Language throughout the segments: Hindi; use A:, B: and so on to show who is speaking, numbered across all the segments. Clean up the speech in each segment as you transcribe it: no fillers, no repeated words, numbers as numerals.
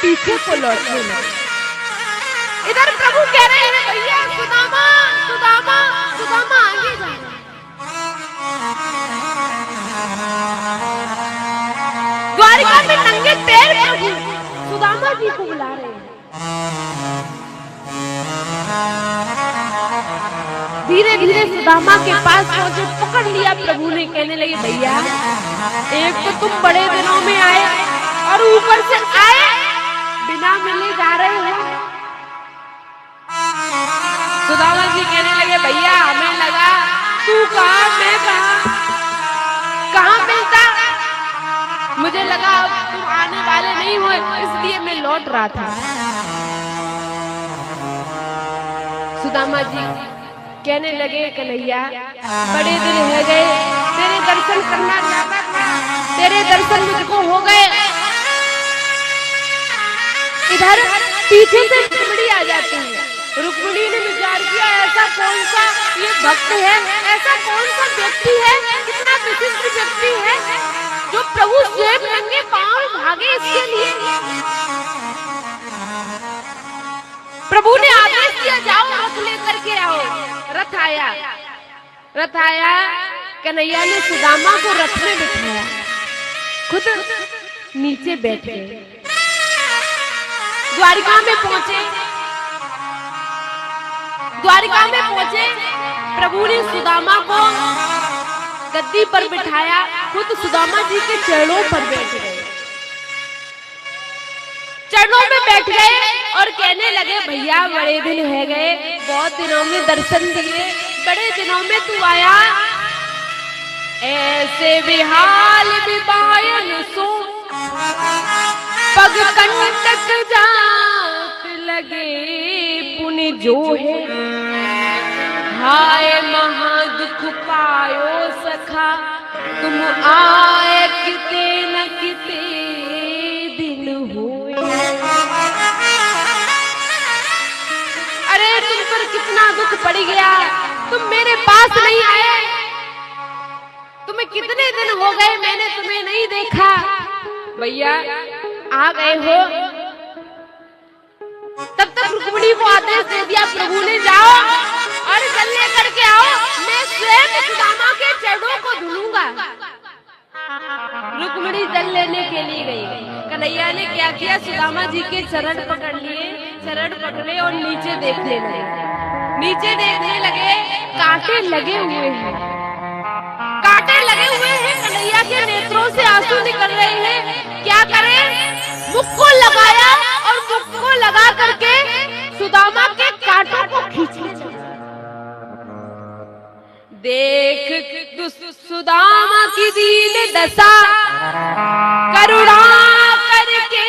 A: पीछे को लौटने लगे। इधर प्रभु कह रहे हैं भैया सुदामा सुदामा सुदामा आगे जा। द्वारिका में नंगे पैर प्रभु सुदामा जी को बुला रहे हैं। धीरे धीरे सुदामा के पास पहुंचे, पकड़ लिया प्रभु ने, कहने लगे भैया एक तो तुम बड़े दिनों में आए और ऊपर से आए बिना मिले जा रहे हो। सुदामा जी कहने लगे भैया हमें लगा तू कहाँ मैं कहाँ मिलता, मुझे लगा तुम आने वाले नहीं हो, इसलिए मैं लौट रहा था। सुदामा जी कहने लगे कन्हैया बड़े दिन हो गए तेरे दर्शन करना चाहता था, तेरे दर्शन मुझको हो गए। इधर पीछे से रुक्मिणी आ जाती है। रुक्मिणी ने विचार किया ऐसा कौन सा ये भक्त है, ऐसा कौन सा व्यक्ति है, कितना विशिष्ट व्यक्ति है जो प्रभु स्वयं नंगे पांव भागे इसके लिए। प्रभु ने आदेश दिया जाओ रथ लेकर के आओ। रथ आया, रथ आया। कन्हैया ने सुदामा को रथ में बिठाया, खुद नीचे बैठ गए। द्वारिका में पहुंचे, द्वारिका में पहुंचे। प्रभु ने सुदामा को गद्दी पर बिठाया, खुद सुदामा जी के चरणों पर बैठ गए। चरणों में बैठ गए और कहने लगे भैया बड़े दिन हो गए, बहुत दिनों में दर्शन दिए, बड़े दिनों में तू आया। ऐसे बेहाल बिबायन सो पग कंटक जात लगे पुनि जो है, हाय महा दुख पायो सखा तुम आए किते न किते दिन हुए। अरे तुम पर कितना दुख पड़ गया, तुम मेरे पास नहीं आए, तुम्हें कितने दिन हो गए मैंने तुम्हें नहीं देखा। भैया आ गए हो। तब तक रुक्मिणी को आदेश दे दिया प्रभु ने जाओ और जल लेकर के आओ, मैं स्वयं सुदामा के चरणों को धुलूंगा। रुक्मिणी जल लेने के लिए गई। कन्हैया ने क्या किया, सुदामा जी के चरण पकड़ लिए, चरण पकड़े और नीचे देखने लगे। नीचे देखने लगे, कांटे लगे हुए हैं, कांटे लगे हुए हैं। कन्हैया के नेत्रों से आंसू निकल रहे हैं। क्या करें, मुख को लगाया और मुख को लगा करके सुदामा के कांटों को खींचा। देख सुदामा की दीन दशा, करुणा करके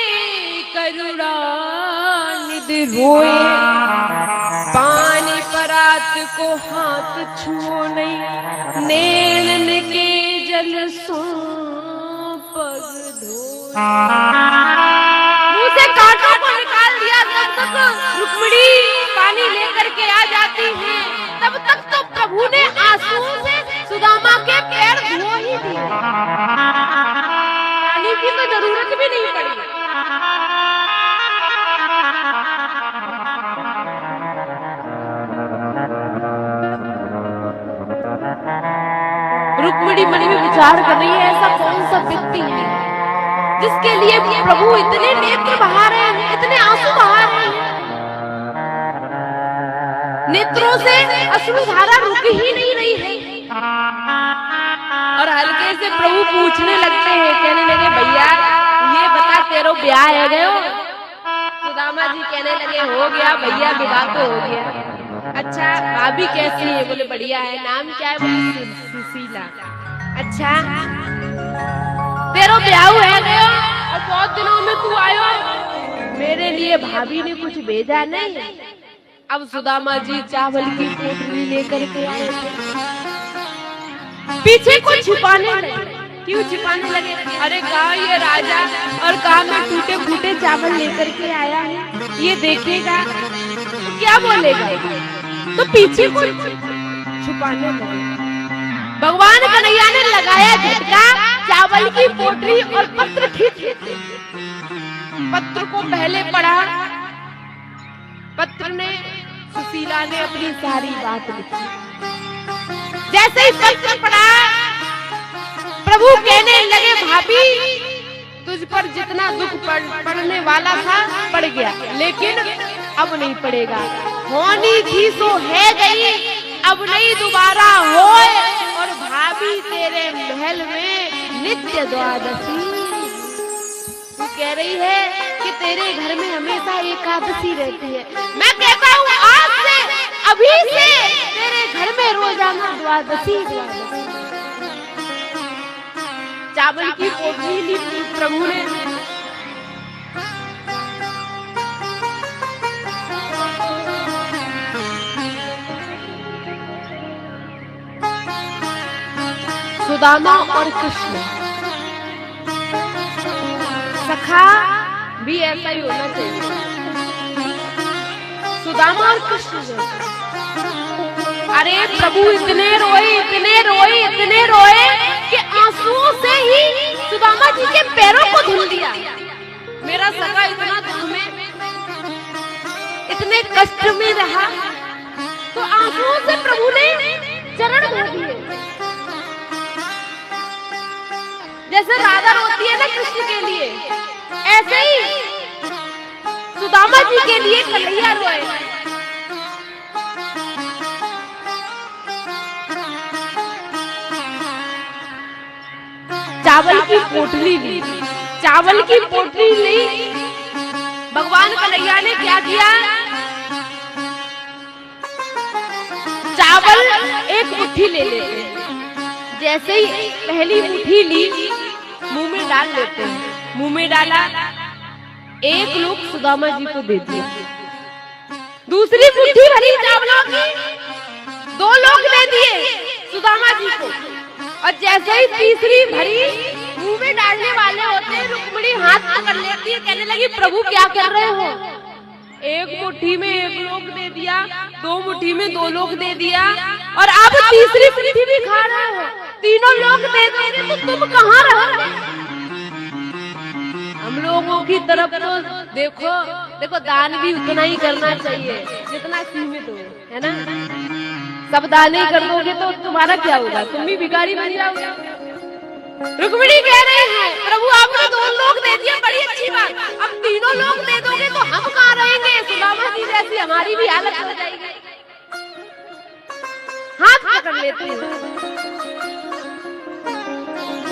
A: करुणा निधि रोए, पानी परात को हाथ छुओ नहीं, नैन के जल सो पग धोए। मुंह से कांटों को निकाल दिया। तब तक रुक्मिणी पानी लेकर के आ जाती है। तब तक तो प्रभु ने आंसुओं से सुदामा के पैर धो ही दिए, पानी की तो जरूरत भी नहीं पड़ी। रुक्मिणी मन में विचार कर रही है ऐसा कौन सा व्यक्ति है जिसके लिए प्रभु इतने नेत्र बहा रहे हैं, इतने आंसू बहा रहे हैं। नेत्रों से अश्रुधारा रुक ही नहीं रही है। और हल्के से प्रभु पूछने लगते हैं, कहने लगे भैया ये बता तेरो ब्याह है गयो। सुदामा जी कहने लगे हो गया भैया, विवाह तो हो गया। अच्छा भाभी कैसी है? बोले बढ़िया है। नाम क्या है? बोले सुशीला। अच्छा तेरो ब्याह है गयो और बहुत दिनों में तू आयो, मेरे लिए भाभी ने कुछ भेजा नहीं? अब सुदामा जी चावल की पोटली लेकर के आए, पीछे को छिपाने लगे। क्यों छिपाने लगे? अरे कहा ये राजा और कहा मैं टूटे फूटे चावल लेकर के आया है, ये देखेगा तो क्या बोलेगा, तो पीछे को छुपाने लगे। भगवान कन्हैया ने लगाया झटका, चावल की पोटली और पत्र खींच पत्र को पहले पढ़ा। पत्र ने सुशीला ने अपनी सारी बात लिखी। जैसे ही पत्र पढ़ा, प्रभु कहने लगे, भाभी तुझ पर जितना दुख पड़ने वाला था पड़ गया, लेकिन अब नहीं पड़ेगा। होनी थी सो है गई, अब नहीं दोबारा होए। और भाभी तेरे महल में नित्य द्वादशी। तू कह रही है कि तेरे घर में हमेशा एकादशी रहती है। मैं कहता हूँ आज से, अभी से तेरे घर में रोजाना द्वादशी। चावल की पोटली ली प्रभु ने। सुदामा और कृष्ण, सखा भी ऐसा ही होना चाहिए। सुदामा और कृष्ण, अरे प्रभु इतने रोए, इतने रोए, इतने रोए कि आंसुओं से ही सुदामा जी के पैरों को धुल दिया। मेरा सखा इतना दुख में, इतने कष्ट में रहा, तो आंसुओं से प्रभु ने चरण धो दिए। जैसे राधा रोती है ना कृष्ण के लिए, ऐसे ही सुदामा जी के लिए कन्हैया रोए। चावल की पोटली ली, चावल की पोटली ली। भगवान कन्हैया ने क्या किया? चावल एक मुट्ठी ले लेते हैं। जैसे ही पहली मुट्ठी ली, मुंह में डाल लेते हैं। मुंह में डाला, एक लोग सुदामा जी को दे दिया। दूसरी मुट्ठी भरी चावलों की, 2 लोग दे दिए सुदामा जी को। और जैसे ही तीसरी भरी मुंह में डालने वाले होते हैं, रुक्मिणी हाथ पकड़ लेती है, कहने लगी, प्रभु क्या कर रहे हो? एक मुट्ठी में 1 लोग दे दिया, 2 मुट्ठी में 2 लोग दे दिया, और अब तीसरी मुट्ठी भी खा रहे हो। तीनों लोग दे दोगे तो तुम कहाँ रहोगे? हम लोगों की तरफ तो देखो, देखो दान भी उतना ही करना चाहिए जितना सीमित हो, है ना? सब दान ही कर दोगे तो तुम्हारा क्या होगा? तुम भी भिखारी बन जाओगे। रुक्मिणी कह रहे हैं, प्रभु आपने 2 लोग दे दिए, बड़ी अच्छी बात, अब तीनों लोग दे दोगे तो हम कहाँ रहेंगे? सुदामा जी जैसी हमारी भी हालत हो जाएगी। हाथ पकड़ लेते हैं।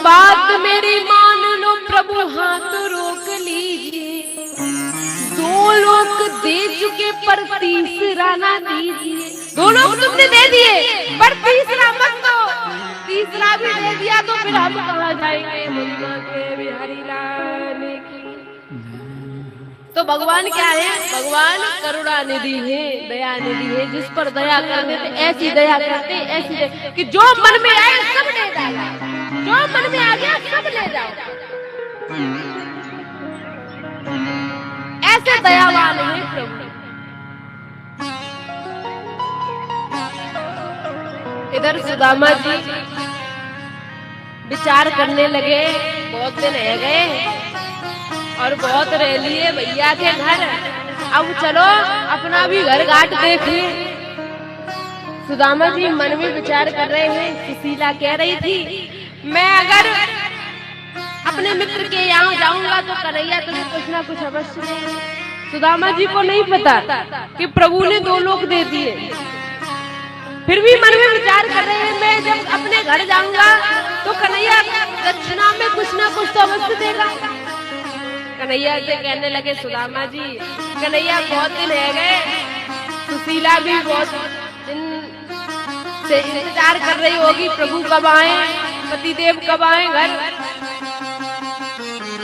A: बात मेरी मान लो प्रभु, हाथ रोक लीजिए। 2 लोग दे चुके पर तीसरा ना दीजिए। 2 लोग तुमने दे दिए पर तीसरा मत दो। तीसरा भी दे दिया तो फिर हम कहाँ जाएंगे? मुन्ना के बिहारी लाल की। तो भगवान क्या है? भगवान करुणा निधि है, दया निधि है। जिस पर दया करते थे ऐसी दया करते, ऐसी दया कि जो मन में आए सब ले जाए, जो मन में आ गया सब ले जाओ। ऐसे दयावान है प्रभु। इधर सुदामा जी विचार करने लगे, बहुत दिन रह गए और बहुत रह लिए भैया के घर, अब चलो अपना भी घर घाट देखे। सुदामा जी मन में विचार कर रहे हैं। सुशीला कह रही थी, मैं अगर अपने मित्र के यहाँ जाऊंगा तो कन्हैया तुम्हें कुछ ना कुछ अवश्य देंगे। सुदामा जी को नहीं पता कि प्रभु ने 2 लोग दे दिए, फिर भी मन में विचार कर रहे हैं, मैं जब अपने घर जाऊंगा तो कन्हैया दक्षिणा में कुछ ना कुछ तो अवश्य देगा। कन्हैया से कहने लगे सुदामा जी, कन्हैया बहुत दिन रह गए, सुशीला भी बहुत दिन से इंतजार कर रही होगी, प्रभु कब आए, पतिदेव कब आए घर,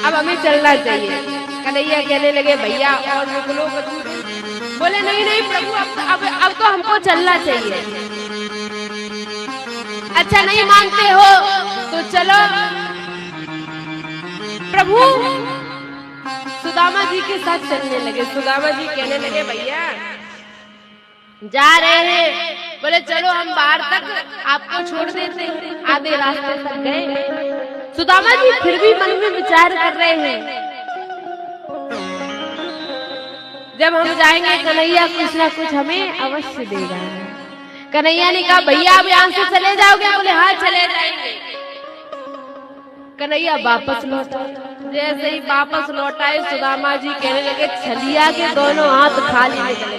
A: अब हमें चलना चाहिए। कन्हैया कहने लगे, भैया और रुक लो। बोले नहीं नहीं प्रभु, अब तो हमको चलना चाहिए। अच्छा नहीं मानते हो तो चलो। प्रभु सुदामा जी के साथ चलने लगे। सुदामा जी कहने लगे, भैया जा रहे हैं। बोले चलो हम बाहर तक आपको छोड़ देते हैं। आधे रास्ते तक गए। सुदामा जी फिर भी मन में विचार कर रहे हैं, जब हम जाएंगे कन्हैया कुछ ना कुछ हमें अवश्य देगा। कन्हैया ने कहा भैया अब यहाँ से चले जाओगे? बोले हाँ चले जाएंगे। कन्हैया वापस लौटा। जैसे ही वापस लौटाए सुदामा जी कहने लगे छलिया के दोनों हाथ खाली निकले।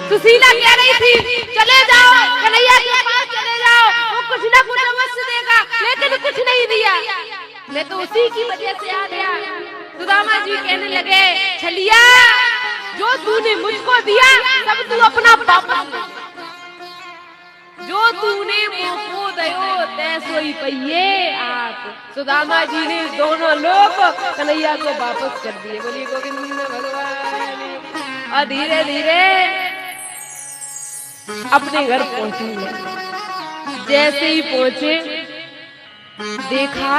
A: सुशीला कह रही थी चले जाओ कन्हैया के पास चले जाओ, वो कुछ ना कुछ अवश्य देगा, लेकिन कुछ नहीं दिया। मैं तो उसी की वजह से आ गया। सुदामा जी कहने लगे छलिया जो तूने मुझको दिया सब तू अपना वापस, जो तूने मुझको दयो तै सोई पहिए आप। सुदामा जी ने दोनों लोग कन्हैया को वापस कर दिए। बोलिए गोविंद भगवान। और धीरे धीरे अपने घर पहुंचे। जैसे ही पहुंचे देखा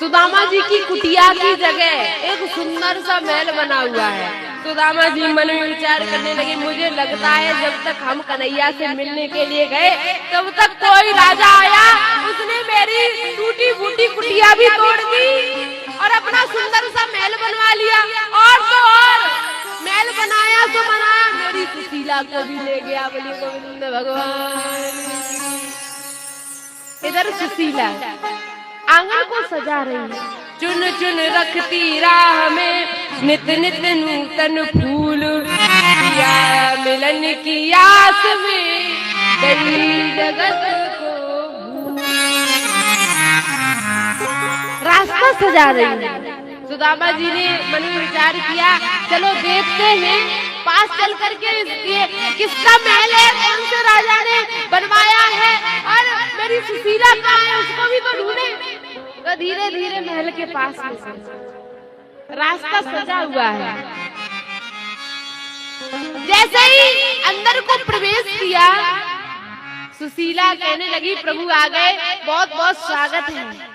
A: सुदामा जी की कुटिया की जगह एक सुंदर सा महल बना हुआ है। सुदामा जी मन में विचार करने लगे मुझे लगता है जब तक हम कन्हैया से मिलने के लिए गए तब तक कोई राजा आया, उसने मेरी टूटी फूटी कुटिया भी तोड़ दी और अपना सुंदर सा महल बनवा लिया। और तो और महल बनाया तो बनाया, मेरी सुशीला को भी ले गया। बोलिए गोविंद भगवान। इधर सुशीला आंगन को सजा रही है। चुन चुन रखती राह में नित नित नूतन फूल, या मिलन की आस में गई जगत को भूल। रास्ता सजा रही है। सुदामा जी ने मन में विचार किया चलो देखते हैं पास चल करके ये किसका महल है, कौन से राजा ने बनवाया है और मेरी सुशीला कहाँ है उसको भी तो ढूंढे। तो धीरे धीरे महल के पास रास्ता सजा हुआ है। जैसे ही अंदर को प्रवेश किया सुशीला कहने लगी प्रभु आ गए, बहुत बहुत स्वागत है।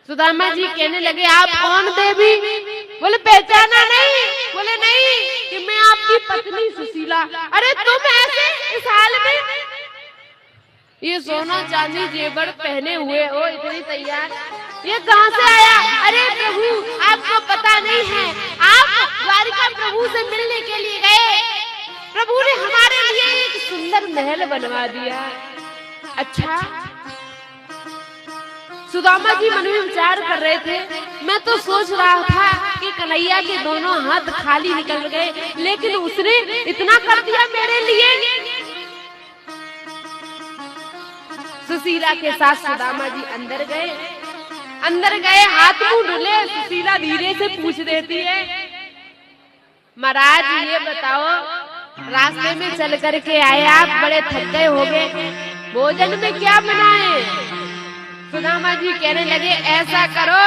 A: सुदामा जी कहने लगे आप कौन देवी? बोले पहचाना नहीं? बोले नहीं कि मैं आपकी पत्नी सुशीला। अरे तुम ऐसे इस हाल में, ये सोना चांदी जेवर पहने हुए हो इतनी तैयार, ये कहाँ से आया? अरे प्रभु आपको पता नहीं है, आप द्वारिका प्रभु से मिलने के लिए गए, प्रभु ने हमारे लिए एक सुंदर महल बनवा दिया। अच्छा। सुदामा जी मन में विचार कर रहे थे मैं तो सोच रहा था कि कन्हैया के दोनों हाथ खाली निकल गए, लेकिन उसने इतना कर दिया मेरे लिए। सुशीला के साथ सुदामा जी अंदर गए हाथ मुंह धुले। सुशीला धीरे से पूछ देती है महाराज ये बताओ रास्ते में चल करके आए आप, बड़े थक गए होंगे, भोजन में क्या बनाए? सुदामा जी कहने लगे ऐसा करो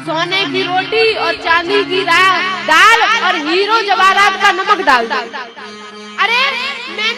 A: सोने की रोटी और चांदी की दाल और हीरो जवाहरात का नमक डाल दो। अरे मैंने